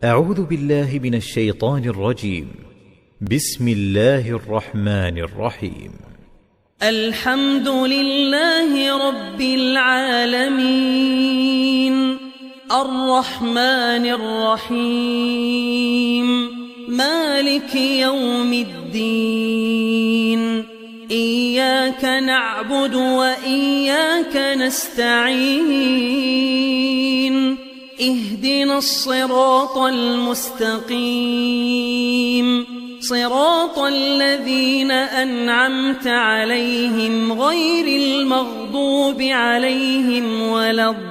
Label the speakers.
Speaker 1: أعوذ بالله من الشيطان الرجيم. بسم الله الرحمن الرحيم.
Speaker 2: الحمد لله رب العالمين، الرحمن الرحيم، مالك يوم الدين. إياك نعبد وإياك نستعين، اهدنا الصراط المستقيم، صراط الذين أنعمت عليهم غير المغضوب عليهم ولا الضالين.